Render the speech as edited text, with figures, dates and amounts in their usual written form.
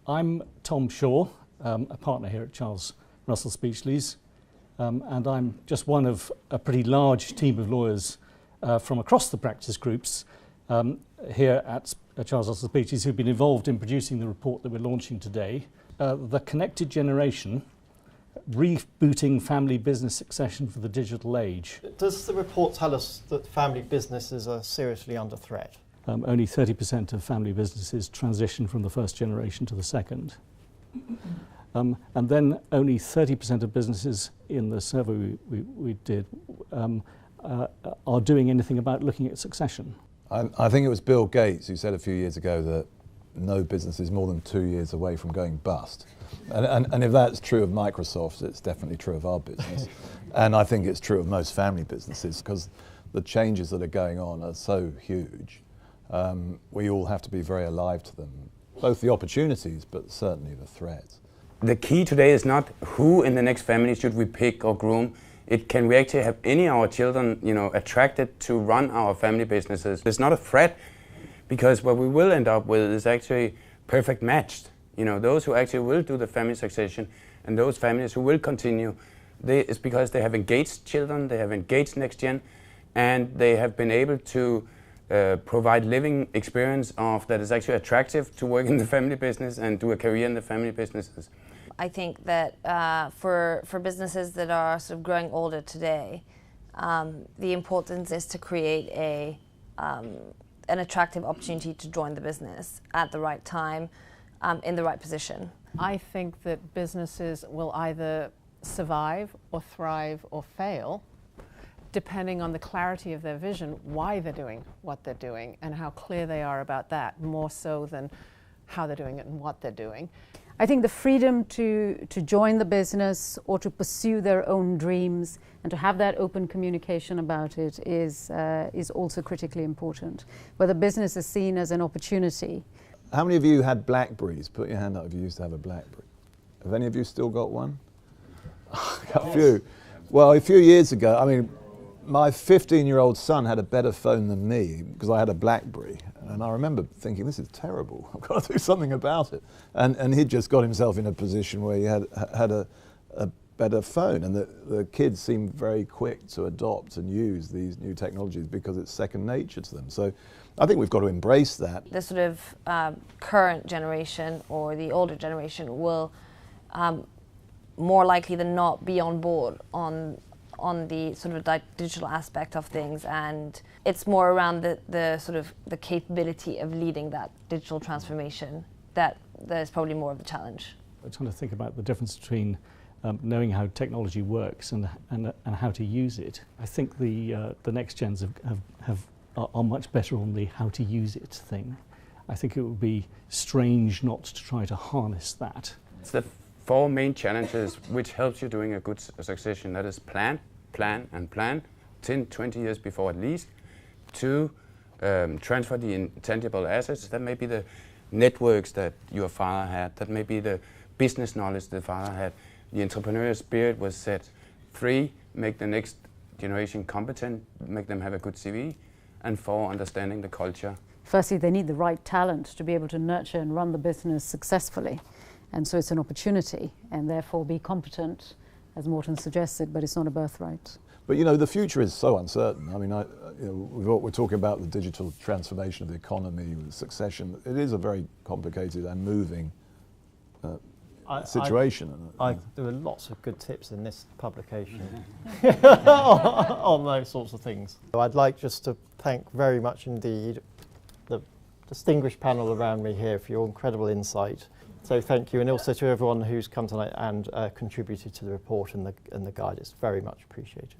I'm Tom Shaw, a partner here at Charles Russell Speechlys, and I'm just one of a pretty large team of lawyers from across the practice groups here at Charles Russell Speechlys who've been involved in producing the report that we're launching today. The Connected Generation, Rebooting Family Business Succession for the Digital Age. Does the report tell us that family businesses are seriously under threat? Only 30% of family businesses transition from the first generation to the second. And then only 30% of businesses in the survey we did are doing anything about looking at succession. I think it was Bill Gates who said a few years ago that no business is more than 2 years away from going bust. And if that's true of Microsoft, it's definitely true of our business. And I think it's true of most family businesses because the changes that are going on are so huge. We all have to be very alive to them, both the opportunities but certainly the threats. The key today is not who in the next family should we pick or groom. Can we actually have any of our children, attracted to run our family businesses? It's not a threat, because what we will end up with is actually perfect matched. Those who actually will do the family succession and those families who will continue, it's because they have engaged children, they have engaged next gen, and they have been able to provide living experience that is actually attractive to work in the family business and do a career in the family businesses. I think that for businesses that are sort of growing older today, the importance is to create an attractive opportunity to join the business at the right time, in the right position. I think that businesses will either survive or thrive or fail, depending on the clarity of their vision, why they're doing what they're doing, and how clear they are about that, more so than how they're doing it and what they're doing. I think the freedom to join the business or to pursue their own dreams and to have that open communication about it is also critically important. Where the business is seen as an opportunity. How many of you had BlackBerries? Put your hand up if you used to have a BlackBerry. Have any of you still got one? A few. Well, a few years ago, my 15-year-old son had a better phone than me because I had a BlackBerry. And I remember thinking, this is terrible. I've got to do something about it. And he'd just got himself in a position where he had a better phone. And the kids seemed very quick to adopt and use these new technologies because it's second nature to them. So I think we've got to embrace that. The sort of current generation or the older generation will more likely than not be on board on the sort of digital aspect of things, and it's more around the sort of the capability of leading that digital transformation that is probably more of the challenge. I'm trying to think about the difference between knowing how technology works and how to use it. I think the next gens are much better on the how to use it thing. I think it would be strange not to try to harness that. It's the 4 main challenges which helps you doing a good succession. That is plan, plan, and plan, 10, 20 years before at least. 2, transfer the intangible assets. That may be the networks that your father had. That may be the business knowledge the father had. The entrepreneurial spirit was set. 3, make the next generation competent, make them have a good CV. And 4, understanding the culture. Firstly, they need the right talent to be able to nurture and run the business successfully. And so it's an opportunity, and therefore be competent, as Morten suggested, but it's not a birthright. But the future is so uncertain. We're talking about the digital transformation of the economy, succession. It is a very complicated and moving situation. There are lots of good tips in this publication on those sorts of things. I'd like just to thank very much indeed the distinguished panel around me here for your incredible insight. So thank you, and also to everyone who's come tonight and contributed to the report and the guide. It's very much appreciated.